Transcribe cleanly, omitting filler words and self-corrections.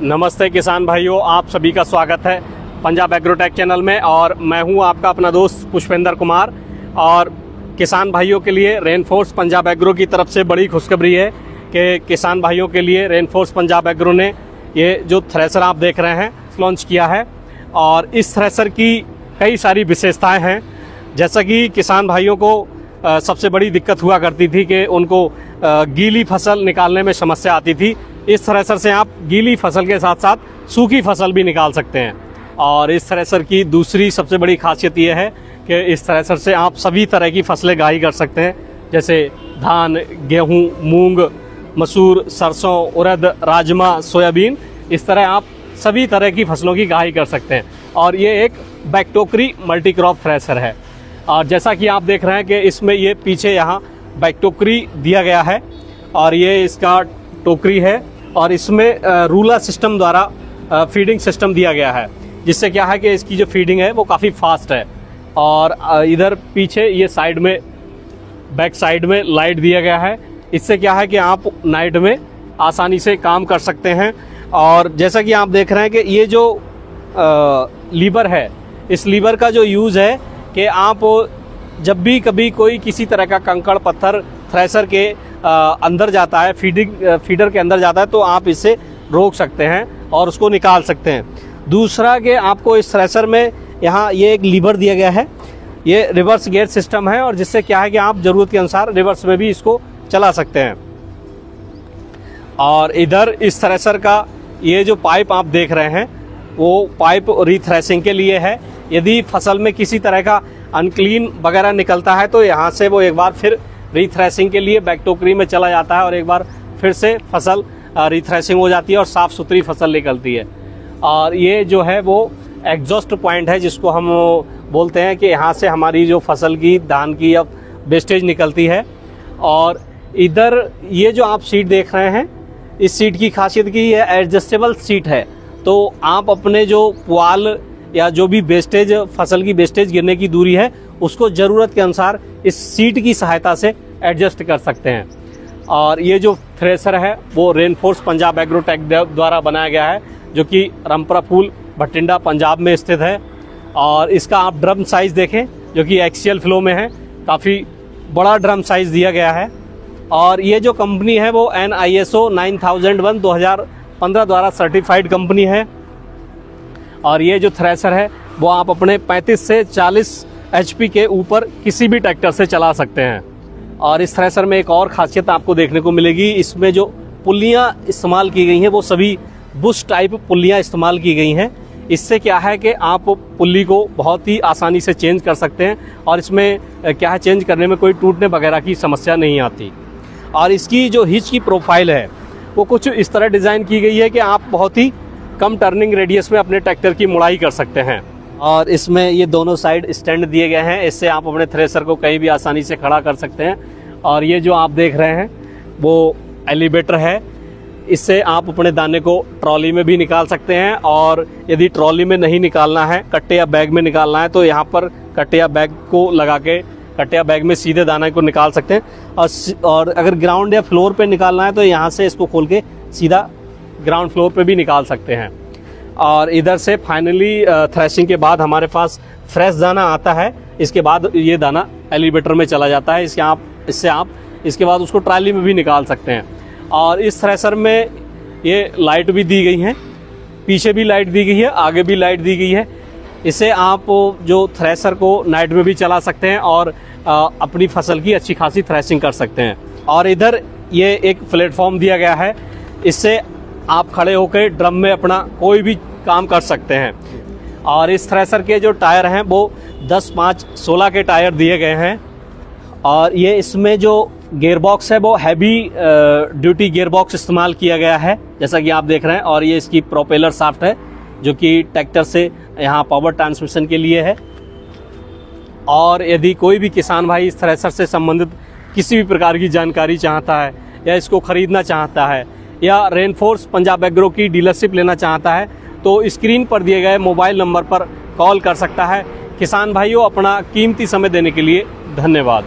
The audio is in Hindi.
नमस्ते किसान भाइयों, आप सभी का स्वागत है पंजाब एग्रोटेक चैनल में। और मैं हूं आपका अपना दोस्त पुष्पेंद्र कुमार। और किसान भाइयों के लिए रेनफोर्स पंजाब एग्रो की तरफ से बड़ी खुशखबरी है कि किसान भाइयों के लिए रेनफोर्स पंजाब एग्रो ने ये जो थ्रेसर आप देख रहे हैं लॉन्च किया है। और इस थ्रेसर की कई सारी विशेषताएं हैं। जैसा कि किसान भाइयों को सबसे बड़ी दिक्कत हुआ करती थी कि उनको गीली फसल निकालने में समस्या आती थी, इस थ्रेसर से आप गीली फसल के साथ साथ सूखी फसल भी निकाल सकते हैं। और इस थ्रेसर की दूसरी सबसे बड़ी खासियत यह है कि इस थ्रेसर से आप सभी तरह की फसलें गाई कर सकते हैं, जैसे धान, गेहूं, मूंग, मसूर, सरसों, उड़द, राजमा, सोयाबीन। इस तरह आप सभी तरह की फसलों की गाई कर सकते हैं। और ये एक बैकटोकरी मल्टी क्रॉप थ्रेसर है। और जैसा कि आप देख रहे हैं कि इसमें ये पीछे यहाँ बैकटोकरी दिया गया है और ये इसका टोकरी है। और इसमें रूलर सिस्टम द्वारा फीडिंग सिस्टम दिया गया है, जिससे क्या है कि इसकी जो फीडिंग है वो काफ़ी फास्ट है। और इधर पीछे ये साइड में, बैक साइड में लाइट दिया गया है। इससे क्या है कि आप नाइट में आसानी से काम कर सकते हैं। और जैसा कि आप देख रहे हैं कि ये जो लीवर है, इस लीवर का जो यूज़ है कि आप जब भी कभी कोई किसी तरह का कंकड़ पत्थर थ्रेसर के अंदर जाता है, फीडर के अंदर जाता है, तो आप इसे रोक सकते हैं और उसको निकाल सकते हैं। दूसरा कि आपको इस थ्रेसर में यहाँ ये एक लीवर दिया गया है, ये रिवर्स गियर सिस्टम है। और जिससे क्या है कि आप ज़रूरत के अनुसार रिवर्स में भी इसको चला सकते हैं। और इधर इस थ्रेसर का ये जो पाइप आप देख रहे हैं वो पाइप रीथ्रेसिंग के लिए है। यदि फसल में किसी तरह का अनक्लीन वगैरह निकलता है तो यहाँ से वो एक बार फिर रीथ्रेसिंग के लिए बैकटोकरी में चला जाता है और एक बार फिर से फसल रीथ्रेसिंग हो जाती है और साफ़ सुथरी फसल निकलती है। और ये जो है वो एग्जॉस्ट पॉइंट है, जिसको हम बोलते हैं कि यहाँ से हमारी जो फसल की, धान की अब वेस्टेज निकलती है। और इधर ये जो आप सीट देख रहे हैं, इस सीट की खासियत की ये एडजस्टेबल सीट है। तो आप अपने जो पुआल या जो भी वेस्टेज, फसल की वेस्टेज गिरने की दूरी है, उसको ज़रूरत के अनुसार इस सीट की सहायता से एडजस्ट कर सकते हैं। और ये जो थ्रेसर है वो रेनफोर्स पंजाब एग्रोटेक द्वारा बनाया गया है, जो कि रामपुरा फूल, भटिंडा, पंजाब में स्थित है। और इसका आप ड्रम साइज़ देखें, जो कि एक्सियल फ्लो में है, काफ़ी बड़ा ड्रम साइज़ दिया गया है। और ये जो कंपनी है वो NISO 9001 2015 द्वारा सर्टिफाइड कंपनी है। और ये जो थ्रेसर है वो आप अपने 35 से 40 HP के ऊपर किसी भी ट्रैक्टर से चला सकते हैं। और इस थ्रेसर में एक और खासियत आपको देखने को मिलेगी, इसमें जो पुल्लियाँ इस्तेमाल की गई हैं वो सभी बुश टाइप पुल्लियाँ इस्तेमाल की गई हैं। इससे क्या है कि आप पुल्ली को बहुत ही आसानी से चेंज कर सकते हैं और इसमें क्या है, चेंज करने में कोई टूटने वगैरह की समस्या नहीं आती। और इसकी जो हिच की प्रोफाइल है वो कुछ इस तरह डिज़ाइन की गई है कि आप बहुत ही कम टर्निंग रेडियस में अपने ट्रैक्टर की मुड़ाई कर सकते हैं। और इसमें ये दोनों साइड स्टैंड दिए गए हैं, इससे आप अपने थ्रेसर को कहीं भी आसानी से खड़ा कर सकते हैं। और ये जो आप देख रहे हैं वो एलिवेटर है, इससे आप अपने दाने को ट्रॉली में भी निकाल सकते हैं। और यदि ट्रॉली में नहीं निकालना है, कट्टे या बैग में निकालना है, तो यहाँ पर कट्टे या बैग को लगा के कट्टे या बैग में सीधे दाने को निकाल सकते हैं। और अगर ग्राउंड या फ्लोर पे निकालना है तो यहाँ से इसको खोल के सीधा ग्राउंड फ्लोर पे भी निकाल सकते हैं। और इधर से फाइनली थ्रेशिंग के बाद हमारे पास फ्रेश दाना आता है। इसके बाद ये दाना एलिवेटर में चला जाता है। इससे आप इसके बाद उसको ट्राली में भी निकाल सकते हैं। और इस थ्रेसर में ये लाइट भी दी गई है, पीछे भी लाइट दी गई है, आगे भी लाइट दी गई है। इससे आप जो थ्रेसर को नाइट में भी चला सकते हैं और अपनी फसल की अच्छी खासी थ्रेशिंग कर सकते हैं। और इधर ये एक प्लेटफॉर्म दिया गया है, इससे आप खड़े होकर ड्रम में अपना कोई भी काम कर सकते हैं। और इस थ्रेसर के जो टायर हैं वो 10, 5, 16 के टायर दिए गए हैं। और ये इसमें जो गियरबॉक्स है वो हैवी ड्यूटी गियरबॉक्स इस्तेमाल किया गया है, जैसा कि आप देख रहे हैं। और ये इसकी प्रोपेलर शाफ्ट है, जो कि ट्रैक्टर से यहाँ पावर ट्रांसमिशन के लिए है। और यदि कोई भी किसान भाई इस थ्रेसर से संबंधित किसी भी प्रकार की जानकारी चाहता है या इसको खरीदना चाहता है या रेनफोर्स पंजाब एग्रो की डीलरशिप लेना चाहता है, तो स्क्रीन पर दिए गए मोबाइल नंबर पर कॉल कर सकता है। किसान भाइयों, अपना कीमती समय देने के लिए धन्यवाद।